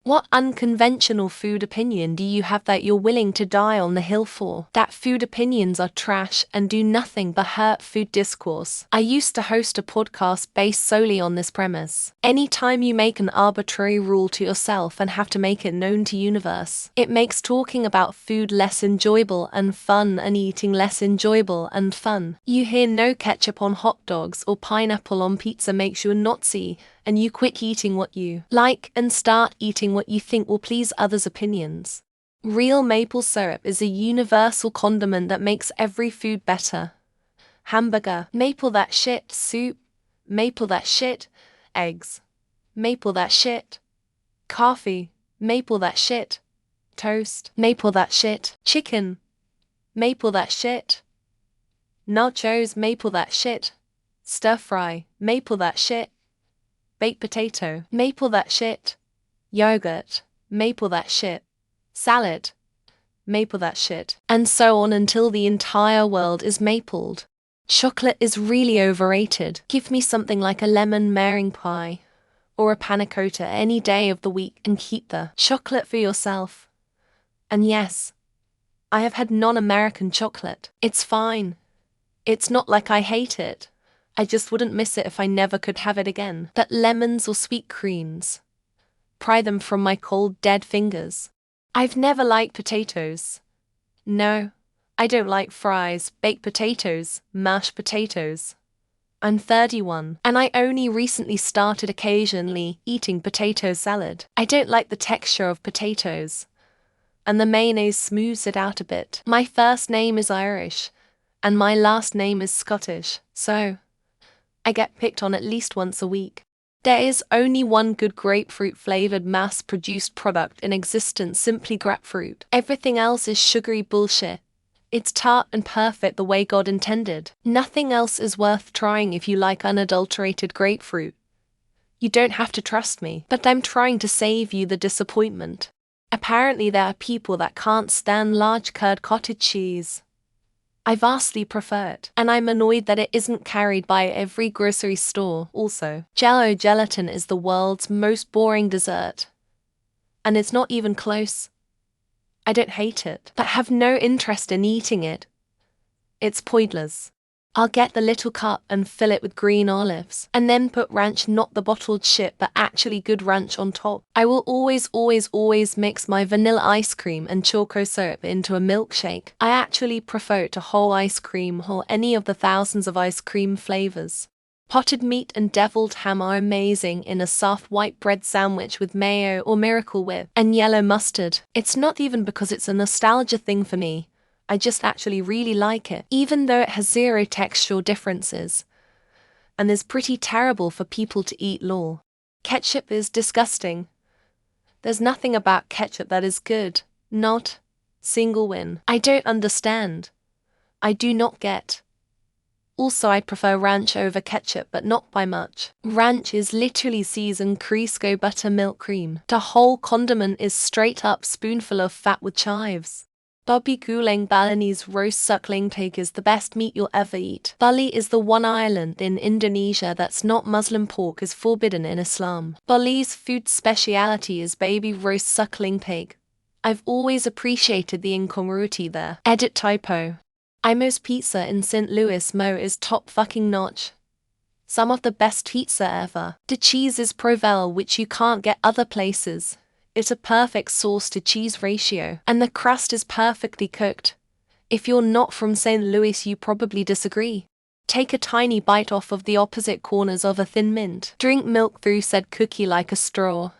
What unconventional food opinion do you have that you're willing to die on the hill for? That food opinions are trash and do nothing but hurt food discourse. I used to host a podcast based solely on this premise. Anytime you make an arbitrary rule to yourself and have to make it known to universe, it makes talking about food less enjoyable and fun and eating less enjoyable and fun. You hear no ketchup on hot dogs or pineapple on pizza makes you a Nazi, and you quit eating what you like and start eating what you think will please others' opinions. Real maple syrup is a universal condiment that makes every food better. Hamburger, maple that shit. Soup, maple that shit. Eggs, maple that shit. Coffee, maple that shit. Toast, maple that shit. Chicken, maple that shit. Nachos, maple that shit. Stir fry, maple that shit. Baked potato, maple that shit. Yogurt, maple that shit. Salad, maple that shit. And so on until the entire world is mapled. Chocolate is really overrated. Give me something like a lemon meringue pie or a panna cotta any day of the week and keep the chocolate for yourself. And yes, I have had non-American chocolate. It's fine. It's not like I hate it. I just wouldn't miss it if I never could have it again. But lemons or sweet creams, pry them from my cold, dead fingers. I've never liked potatoes. No, I don't like fries, baked potatoes, mashed potatoes. I'm 31, and I only recently started occasionally eating potato salad. I don't like the texture of potatoes, and the mayonnaise smooths it out a bit. My first name is Irish, and my last name is Scottish, so I get picked on at least once a week. There is only one good grapefruit-flavored mass-produced product in existence, simply grapefruit. Everything else is sugary bullshit. It's tart and perfect the way God intended. Nothing else is worth trying if you like unadulterated grapefruit. You don't have to trust me, but I'm trying to save you the disappointment. Apparently there are people that can't stand large curd cottage cheese. I vastly prefer it, and I'm annoyed that it isn't carried by every grocery store. Also, Jell-O gelatin is the world's most boring dessert. And it's not even close. I don't hate it, but have no interest in eating it. It's pointless. I'll get the little cup and fill it with green olives, and then put ranch, not the bottled shit, but actually good ranch on top. I will always mix my vanilla ice cream and choco syrup into a milkshake. I actually prefer it to whole ice cream or any of the thousands of ice cream flavors. Potted meat and deviled ham are amazing in a soft white bread sandwich with mayo or Miracle Whip and yellow mustard. It's not even because it's a nostalgia thing for me. I just actually really like it, even though it has zero textual differences, and is pretty terrible for people to eat raw. Ketchup is disgusting. There's nothing about ketchup that is good. Not single win. I don't understand. I do not get. Also, I prefer ranch over ketchup, but not by much. Ranch is literally seasoned Crisco buttermilk cream. The whole condiment is straight up spoonful of fat with chives. Babi Guling Balinese roast suckling pig is the best meat you'll ever eat. Bali is the one island in Indonesia that's not Muslim. Pork is forbidden in Islam. Bali's food speciality is baby roast suckling pig. I've always appreciated the incongruity there. Edit typo. Imo's Pizza in St. Louis, Mo is top fucking notch. Some of the best pizza ever. The cheese is Provel, which you can't get other places. It's a perfect sauce to cheese ratio, and the crust is perfectly cooked. If you're not from St. Louis, you probably disagree. Take a tiny bite off of the opposite corners of a Thin Mint. Drink milk through said cookie like a straw.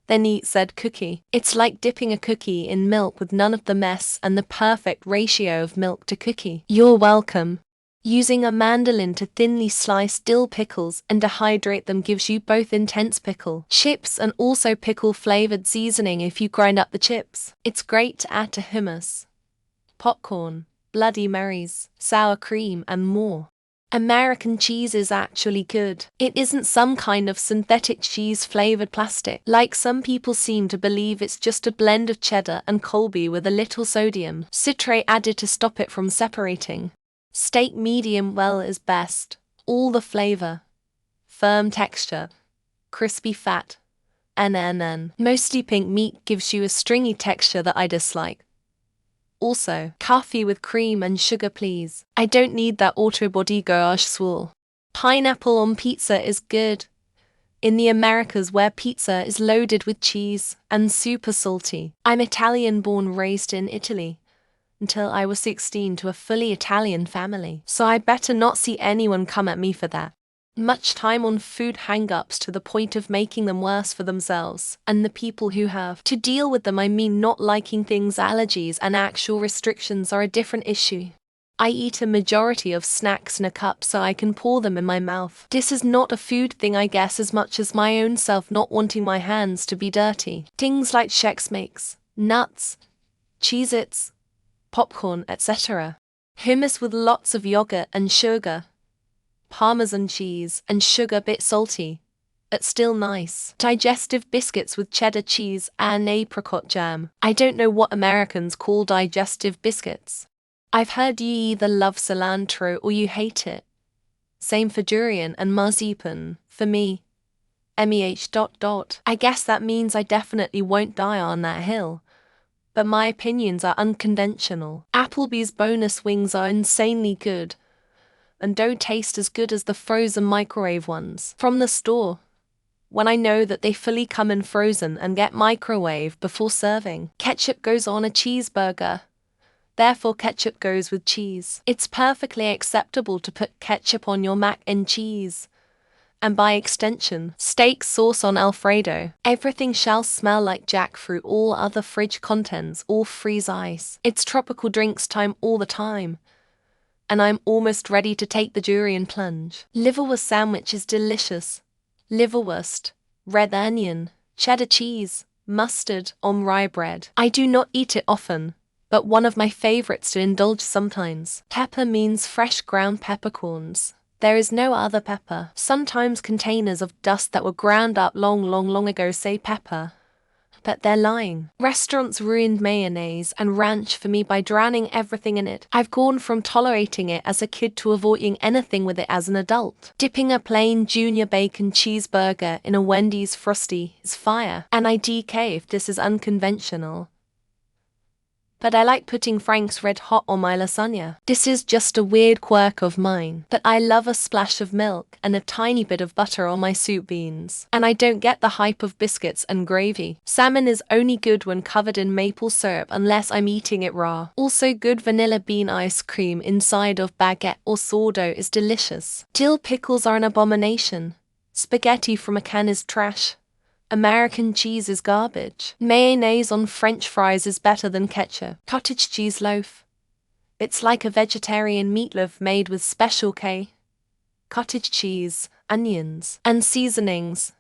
Then eat said cookie. It's like dipping a cookie in milk with none of the mess and the perfect ratio of milk to cookie. You're welcome. Using a mandolin to thinly slice dill pickles and dehydrate them gives you both intense pickle chips and also pickle-flavored seasoning if you grind up the chips. It's great to add to hummus, popcorn, Bloody Marys, sour cream, and more. American cheese is actually good. It isn't some kind of synthetic cheese-flavored plastic, like some people seem to believe. It's just a blend of cheddar and Colby with a little sodium citrate added to stop it from separating. Steak medium well is best. All the flavor, firm texture, crispy fat, Mostly pink meat gives you a stringy texture that I dislike. Also, coffee with cream and sugar please. I don't need that auto body garage swirl. Pineapple on pizza is good. In the Americas where pizza is loaded with cheese and super salty. I'm Italian born raised in Italy until I was 16 to a fully Italian family. So I better not see anyone come at me for that. Much time on food hang-ups to the point of making them worse for themselves and the people who have to deal with them. I mean, not liking things, allergies and actual restrictions are a different issue. I eat a majority of snacks in a cup so I can pour them in my mouth. This is not a food thing, I guess, as much as my own self not wanting my hands to be dirty. Things like Chex Mix, nuts, Cheez-Its, popcorn, etc. Hummus with lots of yogurt and sugar. Parmesan cheese and sugar, bit salty, but still nice. Digestive biscuits with cheddar cheese and apricot jam. I don't know what Americans call digestive biscuits. I've heard you either love cilantro or you hate it. Same for durian and marzipan, for me. MEH. I guess that means I definitely won't die on that hill. But my opinions are unconventional. Applebee's bonus wings are insanely good, and don't taste as good as the frozen microwave ones from the store, when I know that they fully come in frozen and get microwaved before serving. Ketchup goes on a cheeseburger. Therefore ketchup goes with cheese. It's perfectly acceptable to put ketchup on your mac and cheese, and by extension, steak sauce on Alfredo. Everything shall smell like jackfruit. All other fridge contents all freeze ice. It's tropical drinks time all the time, and I'm almost ready to take the durian plunge. Liverwurst sandwich is delicious. Liverwurst, red onion, cheddar cheese, mustard on rye bread. I do not eat it often, but one of my favorites to indulge sometimes. Pepper means fresh ground peppercorns. There is no other pepper. Sometimes containers of dust that were ground up long ago say pepper, but they're lying. Restaurants ruined mayonnaise and ranch for me by drowning everything in it. I've gone from tolerating it as a kid to avoiding anything with it as an adult. Dipping a plain junior bacon cheeseburger in a Wendy's Frosty is fire, and I DK if this is unconventional. But I like putting Frank's Red Hot on my lasagna. This is just a weird quirk of mine, but I love a splash of milk and a tiny bit of butter on my soup beans. And I don't get the hype of biscuits and gravy. Salmon is only good when covered in maple syrup unless I'm eating it raw. Also, good vanilla bean ice cream inside of baguette or sourdough is delicious. Dill pickles are an abomination. Spaghetti from a can is trash. American cheese is garbage. Mayonnaise on French fries is better than ketchup. Cottage cheese loaf. It's like a vegetarian meatloaf made with special cottage cheese, onions, and seasonings.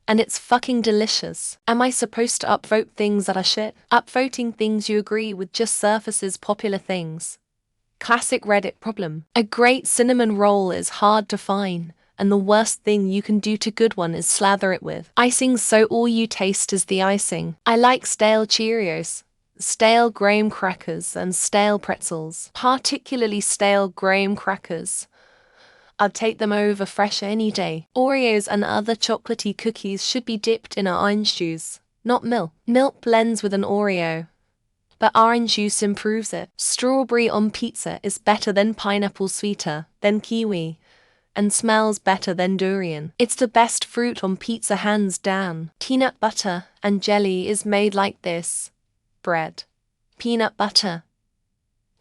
And it's fucking delicious. Am I supposed to upvote things that are shit? Upvoting things you agree with just surfaces popular things. Classic Reddit problem. A great cinnamon roll is hard to find, and the worst thing you can do to good one is slather it with icing so all you taste is the icing. I like stale Cheerios, stale graham crackers, and stale pretzels. Particularly stale graham crackers. I'd take them over fresh any day. Oreos and other chocolatey cookies should be dipped in orange juice, not milk. Milk blends with an Oreo, but orange juice improves it. Strawberry on pizza is better than pineapple, sweeter than kiwi, and smells better than durian. It's the best fruit on pizza hands down. Peanut butter and jelly is made like this. Bread, peanut butter,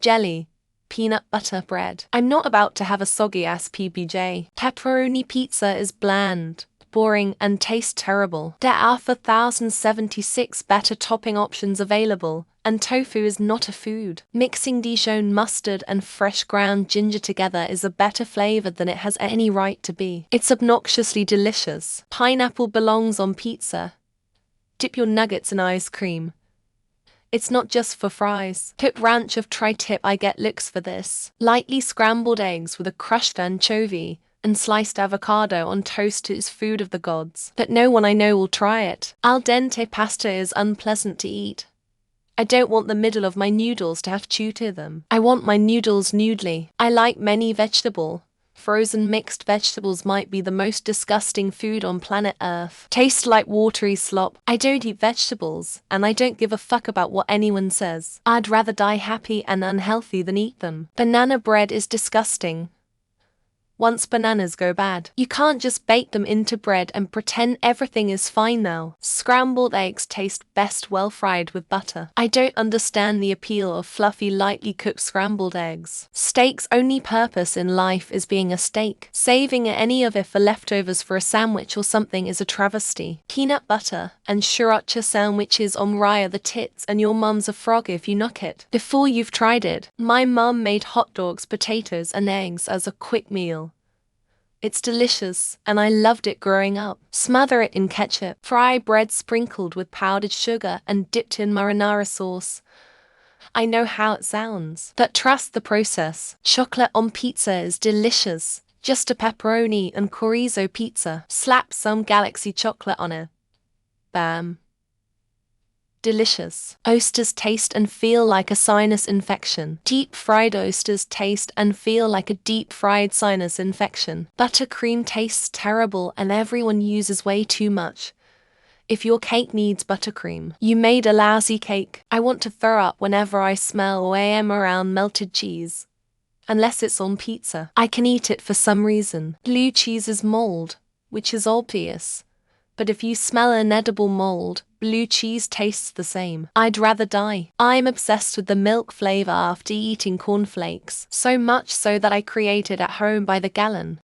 jelly, peanut butter bread. I'm not about to have a soggy ass PBJ. Pepperoni pizza is bland, boring, and tastes terrible. There are 1,076 better topping options available, and tofu is not a food. Mixing Dijon mustard and fresh ground ginger together is a better flavor than it has any right to be. It's obnoxiously delicious. Pineapple belongs on pizza. Dip your nuggets in ice cream. It's not just for fries. Put ranch of tri-tip. I get looks for this. Lightly scrambled eggs with a crushed anchovy and sliced avocado on toast is food of the gods. But no one I know will try it. Al dente pasta is unpleasant to eat. I don't want the middle of my noodles to have chew to them. I want my noodles noodly. I like many vegetable, Frozen mixed vegetables might be the most disgusting food on planet Earth. Taste like watery slop. I don't eat vegetables, and I don't give a fuck about what anyone says. I'd rather die happy and unhealthy than eat them. Banana bread is disgusting. Once bananas go bad, you can't just bake them into bread and pretend everything is fine now. Scrambled eggs taste best well fried with butter. I don't understand the appeal of fluffy, lightly cooked scrambled eggs. Steak's only purpose in life is being a steak. Saving any of it for leftovers for a sandwich or something is a travesty. Peanut butter and sriracha sandwiches on rye are the tits, and your mum's a frog if you knock it before you've tried it. My mum made hot dogs, potatoes, and eggs as a quick meal. It's delicious, and I loved it growing up. Smother it in ketchup. Fry bread sprinkled with powdered sugar and dipped in marinara sauce. I know how it sounds, but trust the process. Chocolate on pizza is delicious. Just a pepperoni and chorizo pizza. Slap some Galaxy chocolate on it. Bam. Delicious. Oysters taste and feel like a sinus infection. Deep-fried oysters taste and feel like a deep-fried sinus infection. Buttercream tastes terrible and everyone uses way too much. If your cake needs buttercream, you made a lousy cake. I want to throw up whenever I smell or am around melted cheese. Unless it's on pizza. I can eat it for some reason. Blue cheese is mold, which is obvious. But if you smell an edible mold, blue cheese tastes the same. I'd rather die. I'm obsessed with the milk flavor after eating cornflakes, so much so that I create it at home by the gallon.